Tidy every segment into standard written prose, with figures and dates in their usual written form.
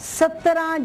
17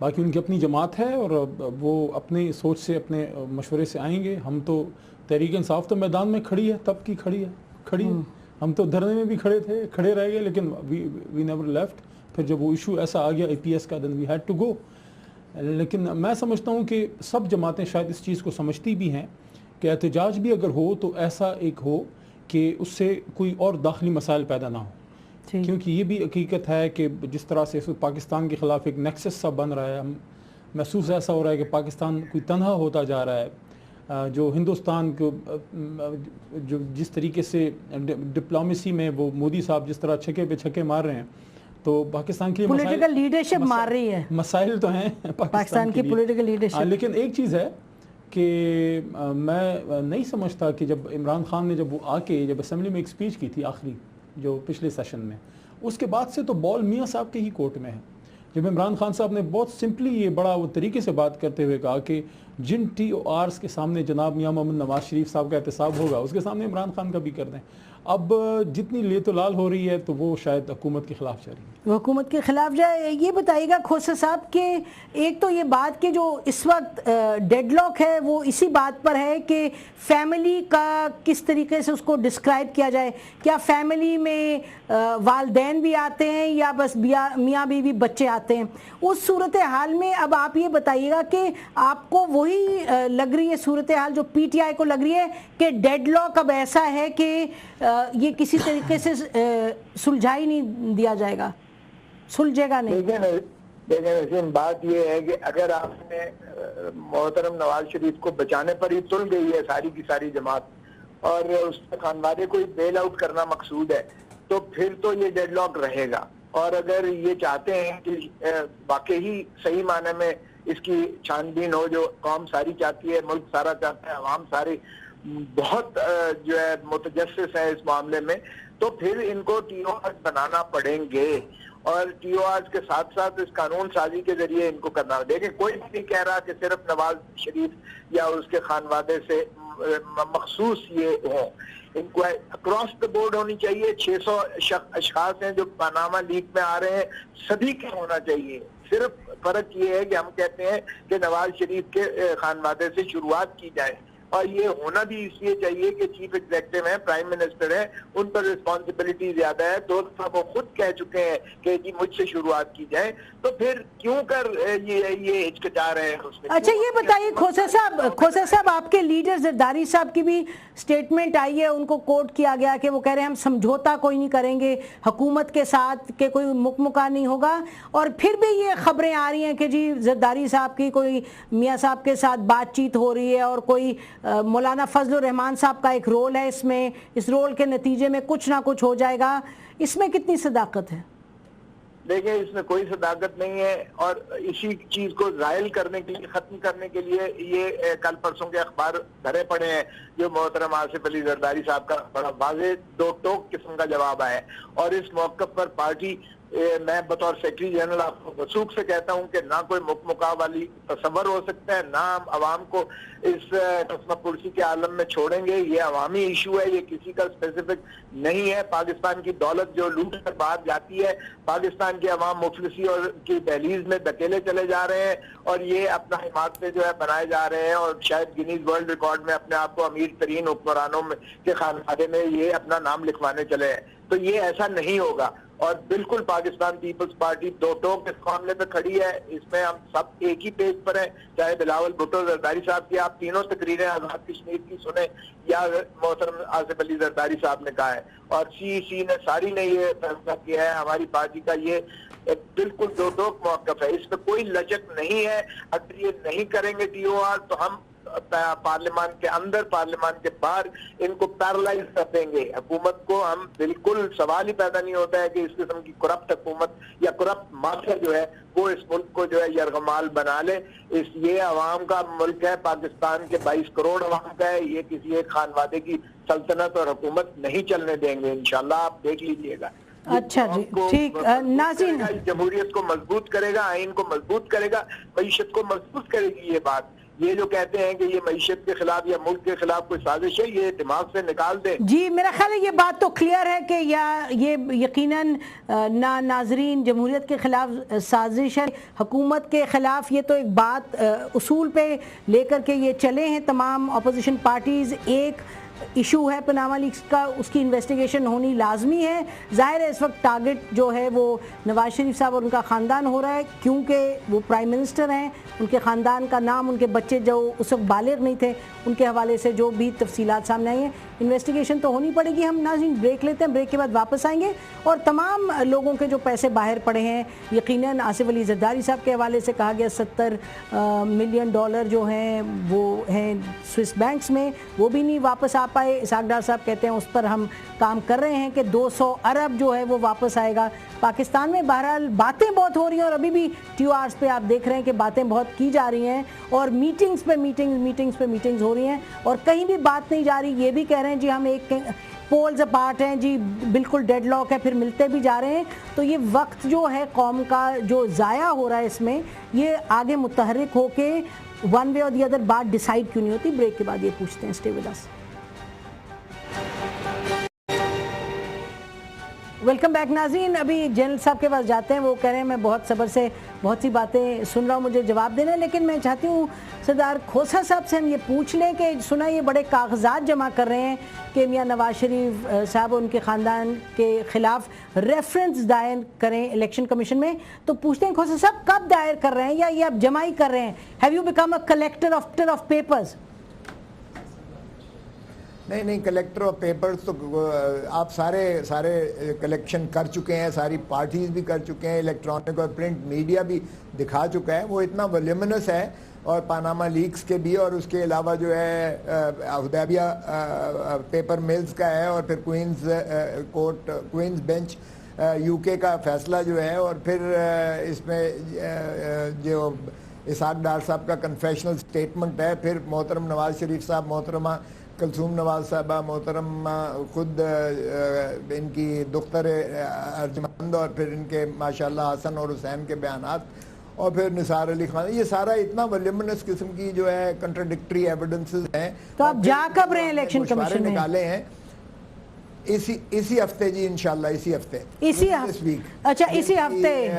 باقی ان کی اپنی جماعت ہے اور وہ اپنی سوچ سے اپنے مشورے سے آئیں گے. ہم تو تحریک انصاف تو میدان میں کھڑی ہے, تب کی کھڑی ہے. ہم تو دھرنے میں بھی کھڑے تھے, کھڑے رہ گئے, لیکن وی نیور لیفٹ. پھر جب وہ ایشو ایسا آ گیا APS کا, دین وی ہیڈ ٹو گو. لیکن میں سمجھتا ہوں کہ سب جماعتیں شاید اس چیز کو سمجھتی بھی ہیں کہ احتجاج بھی اگر ہو تو ایسا ایک ہو کہ اس سے کوئی اور داخلی مسائل پیدا نہ ہو. کیونکہ یہ بھی حقیقت ہے کہ جس طرح سے پاکستان کے خلاف ایک نیکسس سا بن رہا ہے, محسوس ایسا ہو رہا ہے کہ پاکستان کوئی تنہا ہوتا جا رہا ہے. جو ہندوستان کو جو جس طریقے سے ڈپلومیسی میں وہ مودی صاحب جس طرح چھکے پہ چھکے مار رہے ہیں, تو پاکستان کی پولیٹیکل لیڈرشپ مار رہی ہے. مسائل تو ہیں پاکستان کی پولیٹیکل لیڈرشپ. لیکن ایک چیز ہے کہ میں نہیں سمجھتا کہ جب عمران خان نے جب وہ آ کے جب اسمبلی میں ایک اسپیچ کی تھی آخری جو پچھلے سیشن میں, اس کے بعد سے تو بال میاں صاحب کے ہی کورٹ میں ہے. جب عمران خان صاحب نے بہت سمپلی یہ بڑا وہ طریقے سے بات کرتے ہوئے کہا کہ جن TORs کے سامنے جناب میاں محمد نواز شریف صاحب کا احتساب ہوگا اس کے سامنے عمران خان کا بھی کر دیں. اب جتنی لیت و لال ہو رہی ہے تو وہ شاید حکومت کے خلاف جا رہی ہے. وہ حکومت کے خلاف جائے. یہ بتائیے گا کھوسا صاحب کہ ایک تو یہ بات کہ جو اس وقت ڈیڈ لاک ہے وہ اسی بات پر ہے کہ فیملی کا کس طریقے سے اس کو ڈسکرائب کیا جائے. کیا فیملی میں والدین بھی آتے ہیں یا بس میاں بیوی بچے آتے ہیں؟ اس صورتحال میں اب آپ یہ بتائیے گا کہ آپ کو وہی لگ رہی ہے صورتحال جو PTI کو لگ رہی ہے کہ ڈیڈ لاک اب ایسا ہے کہ یہ کسی طریقے سے سلجھا ہی نہیں دیا جائے گا, سلجھے گا نہیں؟ لیکن بات یہ ہے کہ اگر آپ نے محترم نواز شریف کو بچانے پر ہی تل گئی ہے ساری کی ساری جماعت اور اس خانوادے کو بیل آؤٹ کرنا مقصود ہے, تو پھر تو یہ ڈیڈ لاک رہے گا. اور اگر یہ چاہتے ہیں کہ واقعی صحیح معنی میں اس کی چھان بین ہو جو قوم ساری چاہتی ہے, ملک سارا چاہتا ہے, عوام ساری بہت جو ہے متجسس ہے اس معاملے میں, تو پھر ان کو TORs بنانا پڑیں گے اور TORs کے ساتھ ساتھ اس قانون سازی کے ذریعے ان کو کرنا. دیکھیں کوئی بھی نہیں کہہ رہا کہ صرف نواز شریف یا اس کے خانوادے سے مخصوص یہ ہوں, ان کو اکراس دا بورڈ ہونی چاہیے. 600 اشخاص ہیں جو پاناما لیک میں آ رہے ہیں, سبھی کا ہونا چاہیے. صرف فرق یہ ہے کہ ہم کہتے ہیں کہ نواز شریف کے خانوادے سے شروعات کی جائے, اور یہ ہونا بھی اس لیے چاہیے کہ چیف ایگزیکٹو ہیں, پرائم منسٹر ہیں, ان پر رسپانسبلٹی زیادہ ہے. 2 دفعہ وہ خود کہہ چکے ہیں کہ جی مجھ سے شروعات کی جائے, تو پھر کیوں کر یہ ہچکچا رہے ہیں اس میں. اچھا یہ بتائیے کھوسا صاحب آپ کے لیڈر زرداری صاحب کی بھی سٹیٹمنٹ آئی ہے, ان کو کوٹ کیا گیا کہ وہ کہہ رہے ہیں ہم سمجھوتا کوئی نہیں کریں گے حکومت کے ساتھ, کہ کوئی مکمکا نہیں ہوگا. اور پھر بھی یہ خبریں آ رہی ہیں کہ جی زرداری صاحب کی کوئی میاں صاحب کے ساتھ بات چیت ہو رہی ہے اور کوئی مولانا فضل الرحمان صاحب کا ایک رول ہے اس میں, اس رول کے نتیجے میں کچھ نہ کچھ ہو جائے گا. اس میں کتنی صداقت ہے؟ دیکھیں اس میں کوئی صداقت نہیں ہے, اور اسی چیز کو زائل کرنے کے لیے, ختم کرنے کے لیے یہ کل پرسوں کے اخبار بھرے پڑے ہیں جو محترم آصف علی زرداری صاحب کا بڑا واضح دو ٹوک قسم کا جواب آیا ہے. اور اس موقع پر پارٹی, میں بطور سیکرٹری جنرل آپ کو وثوق سے کہتا ہوں کہ نہ کوئی مکمکا والی تصور ہو سکتا ہے, نہ ہم عوام کو اس قسم پرسی کے عالم میں چھوڑیں گے. یہ عوامی ایشو ہے, یہ کسی کا اسپیسیفک نہیں ہے. پاکستان کی دولت جو لوٹ کر باہر جاتی ہے, پاکستان کے عوام مفلسی اور کی دہلیز میں دھکیلے چلے جا رہے ہیں, اور یہ اپنا حماقتیں جو ہے بنائے جا رہے ہیں, اور شاید گینیز ورلڈ ریکارڈ میں اپنے آپ کو امیر ترین حکمرانوں کے خانوادے میں یہ اپنا نام لکھوانے چلے ہیں. تو یہ ایسا نہیں ہوگا, اور بالکل پاکستان پیپلز پارٹی دو ٹوک اس معاملے پہ کھڑی ہے. اس میں ہم سب ایک ہی پیج پر ہیں, چاہے بلاول بھٹو زرداری صاحب کی آپ تینوں تقریریں آزاد کشمیر کی سنیں یا محترم آصف علی زرداری صاحب نے کہا ہے, اور CEC نے ساری نے یہ فیصلہ کیا ہے. ہماری پارٹی کا یہ بالکل دو ٹوک موقف ہے, اس میں کوئی لچک نہیں ہے. اگر یہ نہیں کریں گے TOR تو ہم پارلیمان کے اندر پارلیمان کے باہر ان کو پیرالائز کر دیں گے. حکومت کو ہم بالکل سوال ہی پیدا نہیں ہوتا ہے کہ اس قسم کی کرپٹ حکومت یا کرپٹ مافیا جو ہے وہ اس ملک کو جو ہے یرغمال بنا لے. یہ عوام کا ملک ہے, پاکستان کے 22 کروڑ عوام کا ہے. یہ کسی ایک خانوادے کی سلطنت اور حکومت نہیں چلنے دیں گے انشاءاللہ, آپ دیکھ لیجئے گا. اچھا جی ٹھیک. ناظرین جمہوریت کو مضبوط کرے گا, آئین کو مضبوط کرے گا, معیشت کو مضبوط کرے گی یہ بات. یہ جو کہتے ہیں کہ یہ معیشت کے خلاف یا ملک کے خلاف کوئی سازش ہے، یہ دماغ سے نکال دیں. جی میرا خیال ہے یہ بات تو کلیئر ہے کہ یہ یقیناً نہ ناظرین جمہوریت کے خلاف سازش ہے، حکومت کے خلاف. یہ تو ایک بات اصول پہ لے کر کے یہ چلے ہیں تمام اپوزیشن پارٹیز. ایک ایشو ہے پاناما لیکس کا، اس کی انویسٹیگیشن ہونی لازمی ہے. ظاہر ہے اس وقت ٹارگٹ جو ہے وہ نواز شریف صاحب اور ان کا خاندان ہو رہا ہے، کیونکہ وہ پرائم منسٹر ہیں. ان کے خاندان کا نام، ان کے بچے جو اس وقت بالغ نہیں تھے، ان کے حوالے سے جو بھی تفصیلات سامنے آئی ہیں، انویسٹیگیشن تو ہونی پڑے گی. ہم ناظرین بریک لیتے ہیں، بریک کے بعد واپس آئیں گے اور تمام لوگوں کے جو پیسے باہر پڑے ہیں، یقیناً آصف علی زرداری صاحب کے حوالے سے کہا گیا $70 ملین جو ہیں وہ ہیں سوئس بینکس میں، وہ بھی نہیں واپس آ پائے. اسحاق ڈار صاحب کہتے ہیں اس پر ہم کام کر رہے ہیں کہ 200 ارب جو ہے وہ واپس آئے گا پاکستان میں. بہرحال باتیں بہت ہو رہی ہیں اور ابھی بھی ٹی آرز پہ آپ دیکھ رہے ہیں کہ باتیں بہت کی جا رہی ہیں اور میٹنگز پہ میٹنگز ہو رہی ہیں اور کہیں بھی بات نہیں جا رہی. یہ بھی کہہ رہے ہیں جی ہم ایک پولز اپارٹ ہیں، جی بالکل ڈیڈ لاک ہے، پھر ملتے بھی جا رہے ہیں. تو یہ وقت جو ہے قوم کا جو ضائع ہو رہا ہے اس میں، یہ آگے متحرک ہو کے ون وے اور دی ادر بات ڈیسائیڈ کیوں نہیں ہوتی. بریک کے بعد یہ پوچھتے ہیں. Stay with us. Welcome back ناظرین. ابھی جنرل صاحب کے پاس جاتے ہیں، وہ کہہ رہے ہیں میں بہت صبر سے بہت سی باتیں سن رہا ہوں، مجھے جواب دینا ہے. لیکن میں چاہتی ہوں سردار کھوسا صاحب سے ہم یہ پوچھ لیں کہ سنا یہ بڑے کاغذات جمع کر رہے ہیں کہ میاں نواز شریف صاحب ان کے خاندان کے خلاف ریفرنس دائر کریں الیکشن کمیشن میں. تو پوچھتے ہیں کھوسا صاحب کب دائر کر رہے ہیں یا یہ آپ جمع ہی کر رہے ہیں؟ Have you become a collector of papers? نہیں کلیکٹر آف پیپرز تو آپ سارے کلیکشن کر چکے ہیں، ساری پارٹیز بھی کر چکے ہیں، الیکٹرانک اور پرنٹ میڈیا بھی دکھا چکا ہے. وہ اتنا ولیومنس ہے اور پاناما لیکس کے بھی، اور اس کے علاوہ جو ہے حدیبیہ پیپر ملز کا ہے، اور پھر کوئنز بینچ یو کے کا فیصلہ جو ہے، اور پھر اس میں جو اسحاق ڈار صاحب کا کنفیشنل سٹیٹمنٹ ہے، پھر محترم نواز شریف صاحب، محترمہ کلثوم نواز صاحبہ، محترم خود ان کی دختر ارجمند، اور پھر ان کے ماشاءاللہ حسن اور حسین کے بیانات، اور پھر نثار علی خان. یہ سارا اتنا ولیومنس قسم کی جو ہے کنٹراڈکٹری ایویڈنسز ہیں. تو آپ جا کب رہے ہیں الیکشن کمیشن میں؟ نکالے ہیں اسی ہفتے جی، انشاءاللہ اسی ہفتے. اچھا اسی ہفتے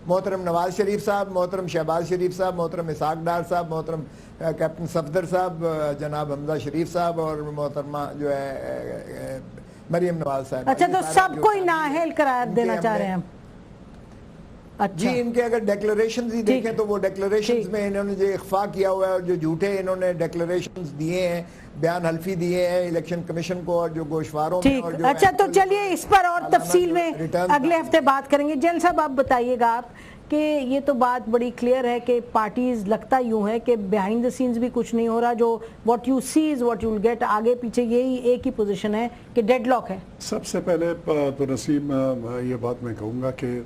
محترم نواز شریف صاحب، محترم شہباز شریف صاحب، محترم اسحاق ڈار صاحب، محترم کیپٹن صفدر صاحب، جناب حمزہ شریف صاحب، اور محترمہ جو ہے مریم نواز صاحب. اچھا تو سب کو ہی نااہل قرار دینا چاہ رہے ہیں ہم؟ جی ان کے اگر ڈیکلریشنز ہی دیکھیں تو وہ ڈیکلریشنز میں انہوں نے جو اخفاء کیا ہوا ہے اور جو جھوٹے انہوں نے ڈیکلریشنز دیے ہیں، بیان حلفی دیے ہیں الیکشن کمیشن کو، اور جو گوشواروں میں، اور جو اچھا تو چلیے اس پر اور تفصیل میں اگلے ہفتے بات کریں گے. جنرل صاحب آپ بتائیے گا آپ کہ یہ تو بات بڑی کلیئر ہے کہ پارٹیز لگتا یوں ہے کہ بیہائنڈ دا سینز بھی کچھ نہیں ہو رہا، جو what you see is what you will get, آگے پیچھے یہی ایک ہی پوزیشن ہے کہ ڈیڈ لاک ہے. سب سے پہلے تو نسیم یہ بات میں کہوں گا کہ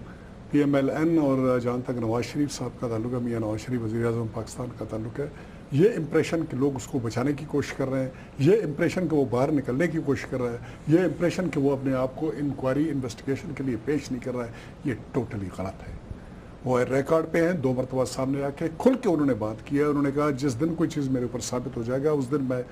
پی ایم ایل این اور جہاں تک نواز شریف صاحب کا تعلق ہے، میاں نواز شریف وزیر اعظم پاکستان کا تعلق ہے، یہ امپریشن کہ لوگ اس کو بچانے کی کوشش کر رہے ہیں، یہ امپریشن کہ وہ باہر نکلنے کی کوشش کر رہا ہے، یہ امپریشن کہ وہ اپنے آپ کو انکوائری انویسٹیگیشن کے لیے پیش نہیں کر رہا ہے، یہ ٹوٹلی غلط ہے. وہ ریکارڈ پہ ہیں، 2 مرتبہ سامنے آ کے کھل کے انہوں نے بات کیا ہے. انہوں نے کہا جس دن کوئی چیز میرے اوپر ثابت ہو جائے گا اس دن میں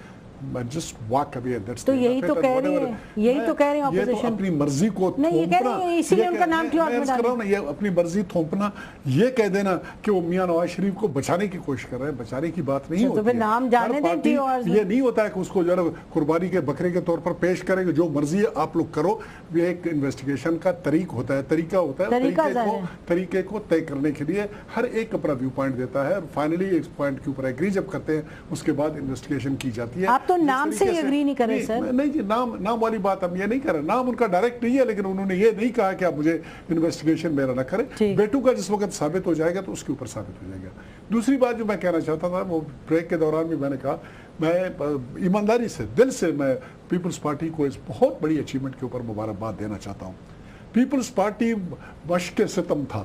جسٹ واک اوے. تو یہی تو کہہ رہے ہیں، یہی تو کہہ رہے ہیں اپوزیشن. یہ تو اپنی مرضی کو نہیں، یہ کہہ رہے ہیں اسی لیے ان کا نام کیوں میں کر رہا ہوں، یہ اپنی مرضی تھوپنا، یہ کہہ دینا کہ وہ میاں نواز شریف کو بچانے کی کوشش کر رہے ہیں. بچانے کی بات نہیں ہوتی. تو پھر نام جانے دیں ٹی آرز. یہ نہیں ہوتا ہے کہ اس کو جو ہے قربانی کے بکرے کے طور پر پیش کریں گے، جو مرضی ہے آپ لوگ کرو. یہ ایک انویسٹیگیشن کا طریق ہوتا ہے، طریقہ ہوتا ہے. طریقے کو طے کرنے کے لیے ہر ایک اپنا ویو پوائنٹ دیتا ہے، اور فائنلی ایک پوائنٹ کے اوپر ایگری جب کرتے ہیں اس کے بعد انویسٹیگیشن کی جاتی ہے. آپ تو نام سے ایگری نہیں کر رہے سر. نہیں جی، نام والی بات ہم یہ نہیں کر رہے. نام ان کا ڈائریکٹ نہیں ہے، لیکن انہوں نے یہ نہیں کہا کہ آپ مجھے انویسٹیگیشن میرا نہ کریں. بیٹو کا جس وقت ثابت ہو جائے گا تو اس کے اوپر ثابت ہو جائے گا. دوسری بات جو میں کہنا چاہتا تھا، وہ بریک کے دوران بھی میں نے کہا، میں ایمانداری سے دل سے میں پیپلز پارٹی کو اس بہت بڑی اچیومنٹ کے اوپر مبارکباد دینا چاہتا ہوں. پیپلز پارٹی مشق ستم تھا،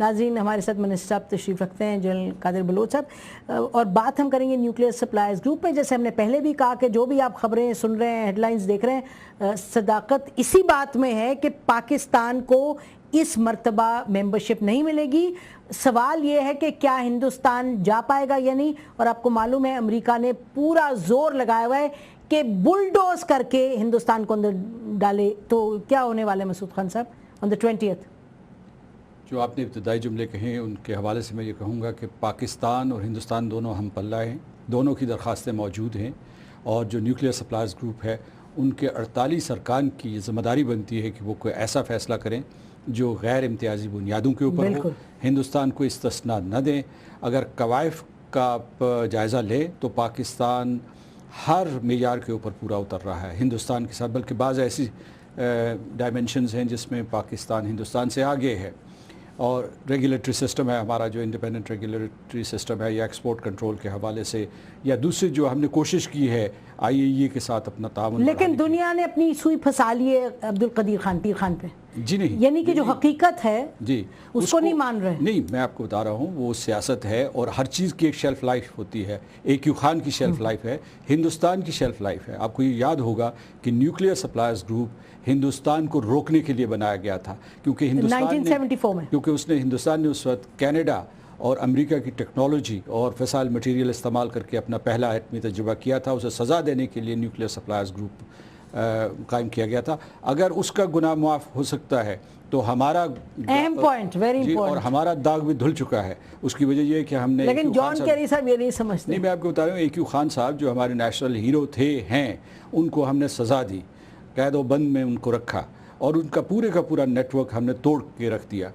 ناظرین ہمارے ساتھ منسٹر صاحب تشریف رکھتے ہیں جنرل قادر بلوچ صاحب، اور بات ہم کریں گے نیوکلیئر سپلائرز گروپ میں. جیسے ہم نے پہلے بھی کہا کہ جو بھی آپ خبریں سن رہے ہیں، ہیڈ لائنز دیکھ رہے ہیں، صداقت اسی بات میں ہے کہ پاکستان کو اس مرتبہ ممبرشپ نہیں ملے گی. سوال یہ ہے کہ کیا ہندوستان جا پائے گا یا نہیں، اور آپ کو معلوم ہے امریکہ نے پورا زور لگایا ہوا ہے کہ بلڈوز کر کے ہندوستان کو اندر ڈالے. تو کیا ہونے والے مسعود خان صاحب آن دی 20th؟ جو آپ نے ابتدائی جملے کہیں ان کے حوالے سے میں یہ کہوں گا کہ پاکستان اور ہندوستان دونوں ہم پلہ ہیں، دونوں کی درخواستیں موجود ہیں، اور جو نیوکلیئر سپلائرز گروپ ہے ان کے 48 ارکان کی ذمہ داری بنتی ہے کہ وہ کوئی ایسا فیصلہ کریں جو غیر امتیازی بنیادوں کے اوپر ہو، ہندوستان کو استثناء نہ دیں. اگر کوائف کا جائزہ لے تو پاکستان ہر معیار کے اوپر پورا اتر رہا ہے ہندوستان کے ساتھ، بلکہ بعض ایسی ڈائمنشنز ہیں جس میں پاکستان ہندوستان سے آگے ہے. اور ریگولیٹری سسٹم ہے ہمارا جو انڈیپینڈنٹ ریگولیٹری سسٹم ہے، یا ایکسپورٹ کنٹرول کے حوالے سے، یا دوسری جو ہم نے کوشش کی ہے IAEA کے ساتھ اپنا تعاون. لیکن دنیا نے اپنی سوئی پھنسا لی ہے عبدالقدیر خان پہ. جی نہیں، یعنی کہ جو حقیقت ہے جی اس کو نہیں مان رہے. نہیں، میں آپ کو بتا رہا ہوں وہ سیاست ہے، اور ہر چیز کی ایک شیلف لائف ہوتی ہے. AQ خان کی شیلف لائف ہے، ہندوستان کی شیلف لائف ہے. آپ کو یہ یاد ہوگا کہ نیوکلیئر سپلائرز گروپ ہندوستان کو روکنے کے لیے بنایا گیا تھا، کیونکہ ہندوستان 1974 میں، کیونکہ ہندوستان نے اس وقت کینیڈا اور امریکہ کی ٹیکنالوجی اور فسائل مٹیریل استعمال کر کے اپنا پہلا ایٹمی تجربہ کیا تھا. اسے سزا دینے کے لیے نیوکلیئر سپلائرز گروپ قائم کیا گیا تھا. اگر اس کا گناہ معاف ہو سکتا ہے تو ہمارا اہم پوائنٹ، ویری امپورٹنٹ، اور ہمارا داغ بھی دھل چکا ہے. اس کی وجہ یہ ہے کہ ہم نے، لیکن جان کیری صاحب یہ نہیں سمجھتے. نہیں، میں آپ کو بتا رہا ہوں AQ خان صاحب جو ہمارے نیشنل ہیرو ہیں ان کو ہم نے سزا دی، قید و بند میں ان کو رکھا، اور ان کا پورا نیٹ ورک ہم نے توڑ کے رکھ دیا.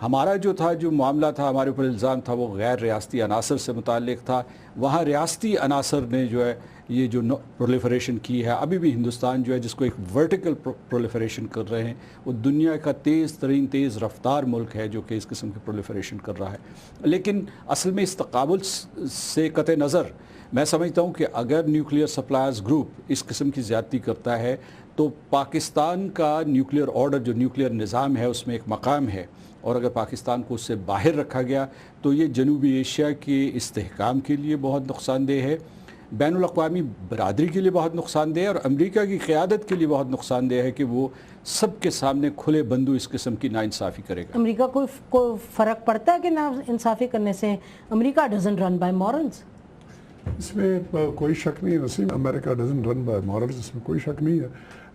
ہمارا جو معاملہ تھا، ہمارے اوپر الزام تھا، وہ غیر ریاستی عناصر سے متعلق تھا. وہاں ریاستی عناصر نے جو ہے یہ جو پرولیفریشن کی ہے، ابھی بھی ہندوستان جو ہے جس کو ایک ورٹیکل پرولیفریشن کر رہے ہیں، وہ دنیا کا تیز رفتار ملک ہے جو کہ اس قسم کی پرولیفریشن کر رہا ہے. لیکن اصل میں اس تقابل سے قطع نظر میں سمجھتا ہوں کہ اگر نیوکلیئر سپلائرز گروپ اس قسم کی زیادتی کرتا ہے تو پاکستان کا نیوکلیئر آرڈر، جو نیوکلیئر نظام ہے، اس میں ایک مقام ہے، اور اگر پاکستان کو اس سے باہر رکھا گیا تو یہ جنوبی ایشیا کے استحکام کے لیے بہت نقصان دہ ہے، بین الاقوامی برادری کے لیے بہت نقصان دہ ہے، اور امریکہ کی قیادت کے لیے بہت نقصان دہ ہے کہ وہ سب کے سامنے کھلے بندو اس قسم کی ناانصافی کرے گا. امریکہ کوئی فرق پڑتا ہے کہ نا انصافی کرنے سے؟ امریکہ ڈزنٹ رن بائی مورلز. اس میں کوئی شک نہیں ہے نسیم، امریکہ ڈزنٹ رن بائی مورلز، اس میں کوئی شک نہیں ہے.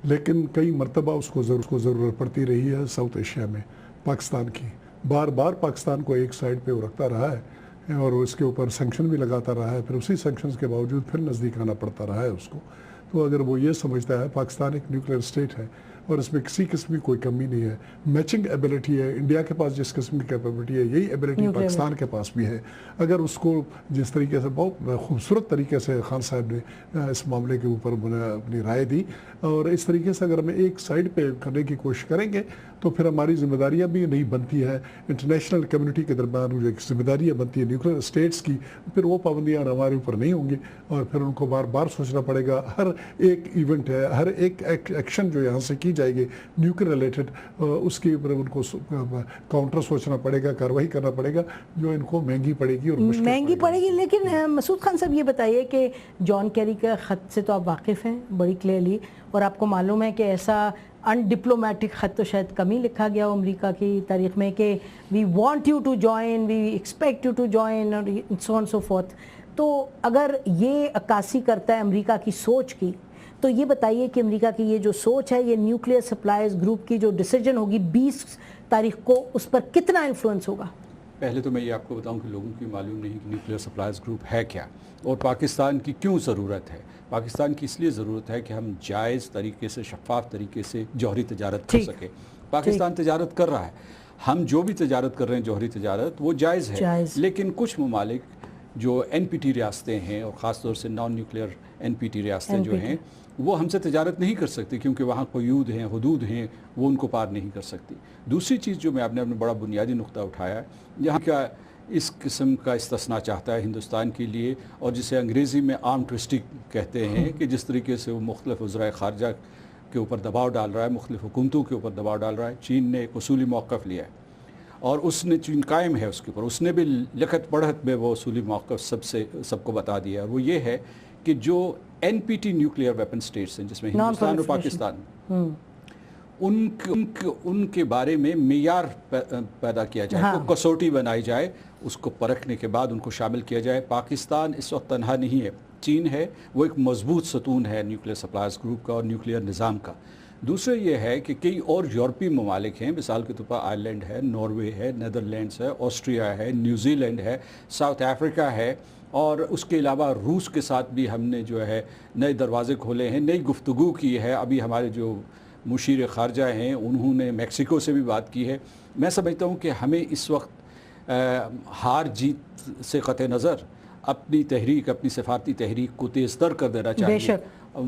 لیکن کئی مرتبہ اس کو ضرورت پڑتی رہی ہے ساؤتھ ایشیا میں پاکستان کی. بار بار پاکستان کو ایک سائڈ پہ وہ رکھتا رہا ہے، اور اس کے اوپر سینکشن بھی لگاتا رہا ہے. پھر اسی سینکشنز کے باوجود پھر نزدیک آنا پڑتا رہا ہے اس کو. تو اگر وہ یہ سمجھتا ہے پاکستان ایک نیوکلیئر اسٹیٹ ہے اور اس میں کسی قسم کی کوئی کمی نہیں ہے، میچنگ ایبلٹی ہے، انڈیا کے پاس جس قسم کی کیپیبلٹی ہے یہی ایبلٹی پاکستان کے پاس بھی ہے. اگر اس کو جس طریقے سے بہت خوبصورت طریقے سے خان صاحب نے اس معاملے کے اوپر اپنی رائے دی، اور اس طریقے سے اگر ہم ایک سائڈ پہ کرنے کی کوشش کریں گے تو پھر ہماری ذمہ داریاں بھی نہیں بنتی ہے انٹرنیشنل کمیونٹی کے درمیان. جو ایک ذمہ داریاں بنتی ہے نیوکلیئر اسٹیٹس کی، پھر وہ پابندیاں ہمارے اوپر نہیں ہوں گی، اور پھر ان کو بار بار سوچنا پڑے گا. ہر ایک ایونٹ ہے، ہر ایک ایکشن جو یہاں سے کی جائے گی نیوکلیئر ریلیٹڈ، اس کے اوپر ان کو کاؤنٹر سوچنا پڑے گا، کارروائی کرنا پڑے گا، جو ان کو مہنگی پڑے گی اور مہنگی پڑے گی. لیکن مسعود خان صاحب یہ بتائیے کہ جان کیری کے خط سے تو آپ واقف ہیں بڑی کلیئرلی، اور آپ کو معلوم ہے کہ ایسا ان ڈپلومیٹک خط تو شاید کم ہی لکھا گیا ہو امریکہ کی تاریخ میں کہ we want you to join, we expect you to join, اور سو آن سو فورتھ. تو اگر یہ عکاسی کرتا ہے امریکہ کی سوچ کی، تو یہ بتائیے کہ امریکہ کی یہ جو سوچ ہے، یہ نیوکلیئر سپلائرز گروپ کی جو ڈیسیجن ہوگی 20 تاریخ کو، اس پر کتنا انفلوئنس ہوگا؟ پہلے تو میں یہ آپ کو بتاؤں کہ لوگوں کی معلوم نہیں کہ نیوکلیئر سپلائرز گروپ ہے کیا، اور پاکستان کی کیوں ضرورت ہے. پاکستان کی اس لیے ضرورت ہے کہ ہم جائز طریقے سے، شفاف طریقے سے جوہری تجارت کر سکیں. پاکستان تجارت کر رہا ہے، ہم جو بھی تجارت کر رہے ہیں جوہری تجارت وہ جائز ہے. لیکن کچھ ممالک جو NPT ریاستیں ہیں، اور خاص طور سے نان نیوکلیئر NPT ریاستیں جو ہیں، وہ ہم سے تجارت نہیں کر سکتی کیونکہ وہاں قیود ہیں، حدود ہیں، وہ ان کو پار نہیں کر سکتی. دوسری چیز جو میں آپ نے بڑا بنیادی نقطہ اٹھایا ہے، یہاں کا اس قسم کا استثناء چاہتا ہے ہندوستان کے لیے، اور جسے انگریزی میں آرم ٹوئسٹنگ کہتے ہیں، کہ جس طریقے سے وہ مختلف وزرائے خارجہ کے اوپر دباؤ ڈال رہا ہے، مختلف حکومتوں کے اوپر دباؤ ڈال رہا ہے. چین نے ایک اصولی موقف لیا ہے، اور اس نے چین قائم ہے اس کے اوپر، اس نے بھی لکھت پڑھت میں وہ اصولی موقف سب کو بتا دیا، اور وہ یہ ہے کہ جو NPT نیوکلیئر ویپن سٹیٹس ہیں جس میں ہندوستان اور پاکستان، ان کے بارے میں معیار پیدا کیا جائے، کو کسوٹی بنائی جائے، اس کو پرکھنے کے بعد ان کو شامل کیا جائے۔ پاکستان اس وقت تنہا نہیں ہے، چین ہے، وہ ایک مضبوط ستون ہے نیوکلیئر سپلائز گروپ کا اور نیوکلیئر نظام کا۔ دوسرا یہ ہے کہ کئی اور یورپی ممالک ہیں، مثال کے طور پر آئرلینڈ ہے، ناروے ہے، نیدرلینڈز ہے، آسٹریا ہے، نیوزی لینڈ ہے، ساؤتھ افریقہ ہے، اور اس کے علاوہ روس کے ساتھ بھی ہم نے جو ہے نئے دروازے کھولے ہیں، نئی گفتگو کی ہے۔ ابھی ہمارے جو مشیر خارجہ ہیں انہوں نے میکسیکو سے بھی بات کی ہے۔ میں سمجھتا ہوں کہ ہمیں اس وقت ہار جیت سے قطع نظر اپنی تحریک، اپنی سفارتی تحریک کو تیز تر کر دینا چاہیے۔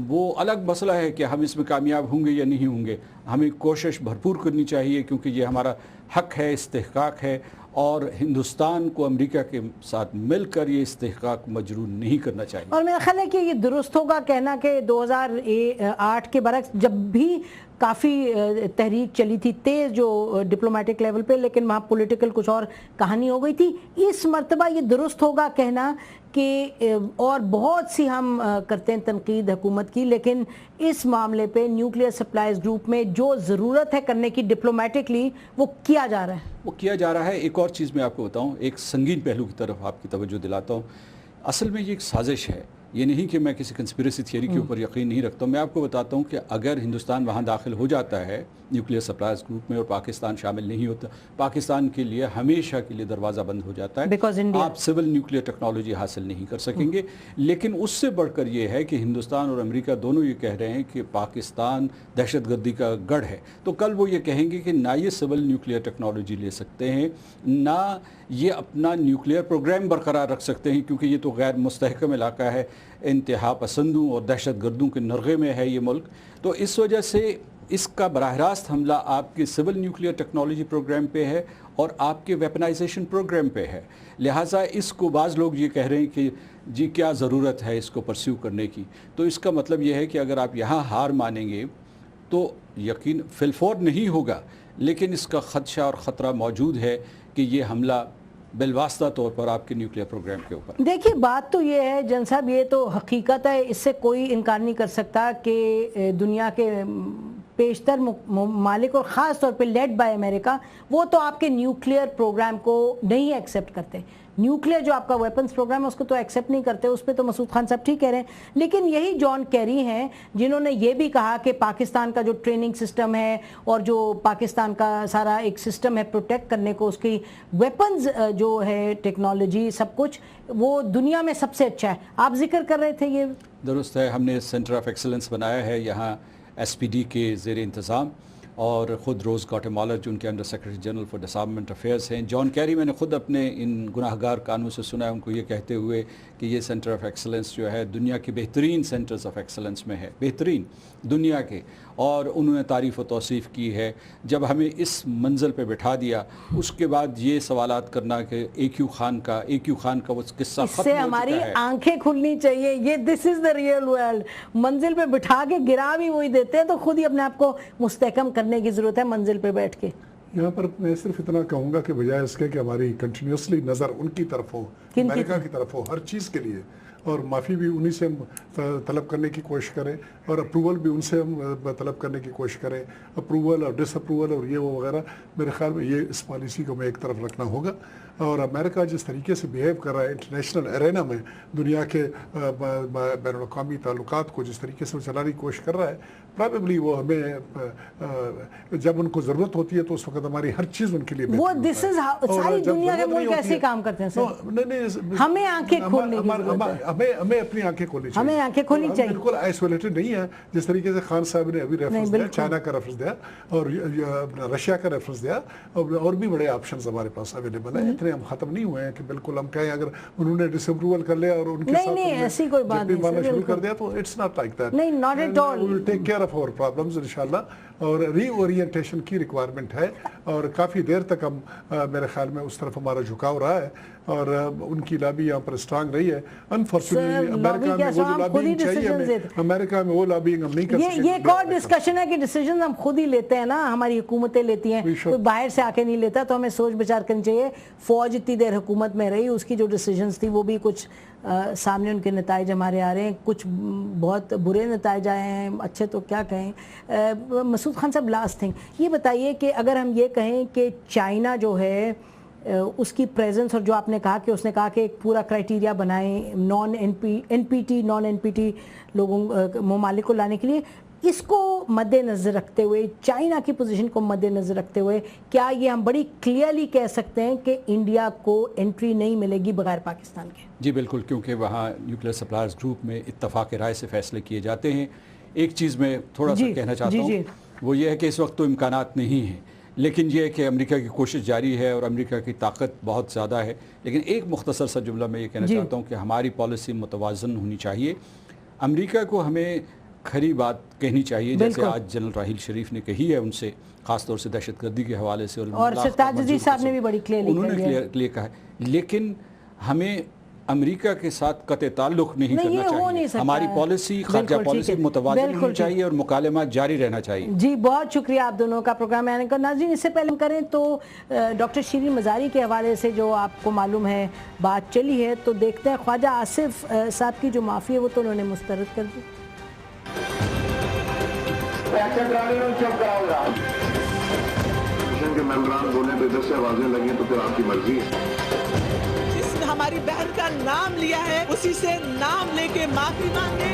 وہ الگ مسئلہ ہے کہ ہم اس میں کامیاب ہوں گے یا نہیں ہوں گے، ہمیں کوشش بھرپور کرنی چاہیے کیونکہ یہ ہمارا حق ہے، استحقاق ہے، اور ہندوستان کو امریکہ کے ساتھ مل کر یہ استحقاق مجروح نہیں کرنا چاہیے۔ اور میرا خیال ہے کہ یہ درست ہوگا کہنا کہ 2008 کے برعکس جب بھی کافی تحریک چلی تھی تیز جو ڈپلومیٹک لیول پہ، لیکن وہاں پولیٹیکل کچھ اور کہانی ہو گئی تھی، اس مرتبہ یہ درست ہوگا کہنا کہ اور بہت سی ہم کرتے ہیں تنقید حکومت کی، لیکن اس معاملے پہ نیوکلیئر سپلائز گروپ میں جو ضرورت ہے کرنے کی ڈپلومیٹکلی وہ کیا جا رہا ہے۔ وہ کیا جا رہا ہے۔ ایک اور چیز میں آپ کو بتاؤں، ایک سنگین پہلو کی طرف آپ کی توجہ دلاتا ہوں۔ اصل میں یہ ایک سازش ہے، یہ نہیں کہ میں کسی کنسپیریسی تھیوری کے اوپر یقین نہیں رکھتا ہوں۔ میں آپ کو بتاتا ہوں کہ اگر ہندوستان وہاں داخل ہو جاتا ہے نیوکلیئر سپلائز گروپ میں اور پاکستان شامل نہیں ہوتا، پاکستان کے لیے ہمیشہ کے لیے دروازہ بند ہو جاتا ہے، آپ سول نیوکلیئر ٹیکنالوجی حاصل نہیں کر سکیں گے۔ لیکن اس سے بڑھ کر یہ ہے کہ ہندوستان اور امریکہ دونوں یہ کہہ رہے ہیں کہ پاکستان دہشت گردی کا گڑھ ہے، تو کل وہ یہ کہیں گے کہ نہ یہ سول نیوکلیئر ٹیکنالوجی لے سکتے ہیں، نہ یہ اپنا نیوکلیئر پروگرام برقرار رکھ سکتے ہیں، کیونکہ یہ تو غیر مستحکم علاقہ ہے، انتہا پسندوں اور دہشت گردوں کے نرغے میں ہے یہ ملک۔ تو اس وجہ سے اس کا براہ راست حملہ آپ کے سول نیوکلیئر ٹیکنالوجی پروگرام پہ ہے اور آپ کے ویپنائزیشن پروگرام پہ ہے۔ لہٰذا اس کو بعض لوگ یہ کہہ رہے ہیں کہ جی کیا ضرورت ہے اس کو پرسیو کرنے کی، تو اس کا مطلب یہ ہے کہ اگر آپ یہاں ہار مانیں گے تو یقین فی الفور نہیں ہوگا، لیکن اس کا خدشہ اور خطرہ موجود ہے کہ یہ حملہ بالواسطہ طور پر آپ کے نیوکلیئر پروگرام کے اوپر۔ دیکھیے بات تو یہ ہے جن صاحب، یہ تو حقیقت ہے، اس سے کوئی انکار نہیں کر سکتا کہ دنیا کے بیشتر ممالک اور خاص طور پہ لیڈ بائی امریکہ وہ تو آپ کے نیوکلیئر پروگرام کو نہیں ایکسیپٹ کرتے۔ نیوکلیئر جو آپ کا ویپنز پروگرام ہے اس کو تو ایکسیپٹ نہیں کرتے، اس پہ تو مسعود خان صاحب ٹھیک کہہ رہے ہیں، لیکن یہی جان کیری ہیں جنہوں نے یہ بھی کہا کہ پاکستان کا جو ٹریننگ سسٹم ہے اور جو پاکستان کا سارا ایک سسٹم ہے پروٹیکٹ کرنے کو، اس کی ویپنز جو ہے ٹیکنالوجی سب کچھ، وہ دنیا میں سب سے اچھا ہے۔ آپ ذکر کر رہے تھے، یہ درست ہے، ہم نے سینٹر آف ایکسلنس بنایا ہے یہاں SPD کے زیر انتظام، اور خود روز گاٹیمالا جو ان کے under secretary general for disarmament affairs ہیں، جان کیری، میں نے خود اپنے ان گناہ گار کانوں سے سنا ہے ان کو یہ کہتے ہوئے کہ یہ سینٹر آف ایکسلنس جو ہے دنیا کے بہترین سینٹرز آف ایکسلنس میں ہے، بہترین دنیا کے، اور انہوں نے تعریف و توصیف کی ہے۔ جب ہمیں اس منزل پہ بٹھا دیا، اس کے بعد یہ سوالات کرنا کہ AQ خان کا وہ قصہ ختم ہو چکا ہے، اس سے ہماری آنکھیں کھلنی چاہیے۔ یہ دس از دا ریئل ورلڈ، منزل پہ بٹھا کے گرا بھی وہی دیتے ہیں، تو خود ہی اپنے آپ کو مستحکم کرنے کی ضرورت ہے منزل پہ بیٹھ کے۔ یہاں پر میں صرف اتنا کہوں گا کہ بجائے اس کے کہ ہماری کنٹینیوسلی نظر ان کی طرف ہو، امریکہ کی طرف ہو ہر چیز کے لیے، اور معافی بھی انہی سے ہم طلب کرنے کی کوشش کریں، اور اپروول بھی ان سے ہم طلب کرنے کی کوشش کریں، اپروول اور ڈس اپروول اور یہ وہ وغیرہ، میرے خیال میں یہ اس پالیسی کو میں ایک طرف رکھنا ہوگا۔ اور امریکہ جس طریقے سے بیہیو کر رہا ہے انٹرنیشنل ارینا میں، دنیا کے بین الاقوامی تعلقات کو جس طریقے سے وہ چلانے کی کوشش کر رہا ہے، پرابیبلی وہ ہمیں جب ان کو ضرورت ہوتی ہے تو اس وقت ہماری ہر چیز ان کے لیے وہ دس از ساری دنیا کے ملک ایسے کام کرتے ہیں سر، ہمیں آنکھیں کھولنے کی ضرورت ہے، ہمیں اپنی آنکھیں کھولنی چاہیے، ہمیں آنکھیں کھولنی چاہیے، بالکل آئسولیٹڈ نہیں ہے جس طریقے سے خان صاحب نے ابھی ریفرنس دیا، چائنا کا ریفرنس دیا اور رشیا کا ریفرنس دیا، اور بھی بڑے آپشنز ہمارے پاس اویلیبل ہیں۔ اتنے ہم ختم نہیں ہوئے ہیں کہ بالکل ہم کہیں اگر انہوں نے ڈس اپروول کر لیا اور ان کے ساتھ ایسی کوئی بات نہیں شروع کر دیا تو اٹس ناٹ لائک دیٹ، نہیں، not at all, we will take care of our problems انشاءاللہ۔ اور ری اورینٹیشن کی ریکوائرمنٹ ہے، اور کافی دیر تک ہم میرے خیال میں اس طرف ہمارا جھکاؤ رہا ہے، اور ان کی لابی یہاں پر اسٹرانگ رہی ہے. انفارچونیٹلی lobby امریکہ میں وہ جو لابینگ چاہیے ہمیں, امریکہ میں وہ لابینگ ہم نہیں کر سکتے. یہ ایک اور ڈسکشن ہے کہ ڈیسیجن ہم خود ہی لیتے ہیں نا, ہماری حکومتیں لیتی ہیں, کوئی باہر سے آ کے نہیں لیتا, تو ہمیں سوچ بچار کرنی چاہیے. فوج اتنی دیر حکومت میں رہی, اس کی جو ڈیسیجنز تھی وہ بھی کچھ سامنے ان کے نتائج ہمارے آ رہے ہیں, کچھ بہت برے نتائج آئے ہیں, اچھے تو کیا کہیں. مسعود خان صاحب, لاسٹ تھنگ یہ بتائیے کہ اگر ہم یہ کہیں کہ چائنا جو ہے اس کی پریزنس, اور جو آپ نے کہا کہ اس نے کہا کہ ایک پورا کرائٹیریا بنائیں نان این پی ٹی لوگوں ممالک کو لانے کے لیے, اس کو مد نظر رکھتے ہوئے, چائنا کی پوزیشن کو مد نظر رکھتے ہوئے, کیا یہ ہم بڑی کلیئرلی کہہ سکتے ہیں کہ انڈیا کو انٹری نہیں ملے گی بغیر پاکستان کے؟ جی بالکل, کیونکہ وہاں نیوکلیئر سپلائرز گروپ میں اتفاق رائے سے فیصلے کیے جاتے ہیں. ایک چیز میں تھوڑا سا کہنا چاہتا ہوں, وہ یہ ہے کہ اس وقت تو امکانات نہیں ہیں, لیکن یہ ہے کہ امریکہ کی کوشش جاری ہے اور امریکہ کی طاقت بہت زیادہ ہے. لیکن ایک مختصر سا جملہ میں یہ کہنا چاہتا ہوں کہ ہماری پالیسی متوازن ہونی چاہیے. امریکہ کو ہمیں کھری بات کہنی چاہیے, جیسے آج جنرل راحیل شریف نے کہی ہے ان سے, خاص طور سے دہشت گردی کے حوالے سے, اور سرتاج عزیز صاحب نے بھی بڑی کلیئرلی کہا ہے. لیکن ہمیں امریکہ کے ساتھ قطع تعلق نہیں کرنا چاہیے. ہماری پالیسی, خارجہ پالیسی متوازن ہونی چاہیے اور مکالمات جاری رہنا چاہیے. جی بہت شکریہ آپ دونوں کا پروگرام میں آنے کا. ناظرین, اس سے پہلے ہم کریں تو ڈاکٹر شیرین مزاری کے حوالے سے جو آپ کو معلوم ہے بات چلی ہے, تو دیکھتے ہیں خواجہ آصف صاحب کی جو معافی ہے وہ تو انہوں نے مسترد کر دی. ممبران بولنے پہ 10 سے آوازیں لگیں تو پھر آپ کی مرضی ہے. جس نے ہماری بہن کا نام لیا ہے اسی سے نام لے کے معافی مانگے.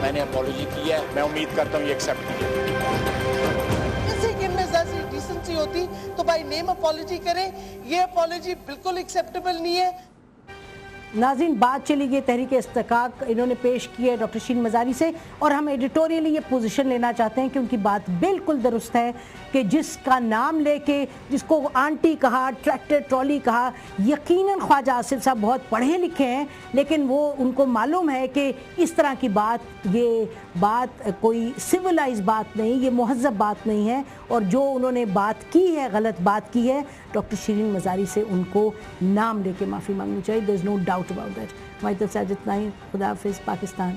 میں نے اپالوجی کی ہے, میں امید کرتا ہوں یہ ایکسیپٹ کیجیے. جیسے کہ ان میں ذاتی ڈیسنسی ہوتی تو بائی نیم اپالوجی کریں. یہ اپالوجی بالکل ایکسیپٹیبل نہیں ہے. ناظرین, بات چلی گئی تحریک استحقاق, انہوں نے پیش کی ہے ڈاکٹر شیرین مزاری سے, اور ہم ایڈیٹوریلی یہ پوزیشن لینا چاہتے ہیں کہ ان کی بات بالکل درست ہے کہ جس کا نام لے کے, جس کو آنٹی کہا, ٹریکٹر ٹرالی کہا, یقیناً خواجہ آصف صاحب بہت پڑھے لکھے ہیں, لیکن وہ ان کو معلوم ہے کہ اس طرح کی بات, یہ بات کوئی سویلائز بات نہیں, یہ مہذب بات نہیں ہے, اور جو انہوں نے بات کی ہے, غلط بات کی ہے, ڈاکٹر شیرین مزاری سے ان کو نام لے کے معافی مانگنی چاہیے. دیر از نو ڈاؤٹ اباؤٹ دیٹ. ہماری طرف سے آج اتنا ہی. خدا حافظ. پاکستان.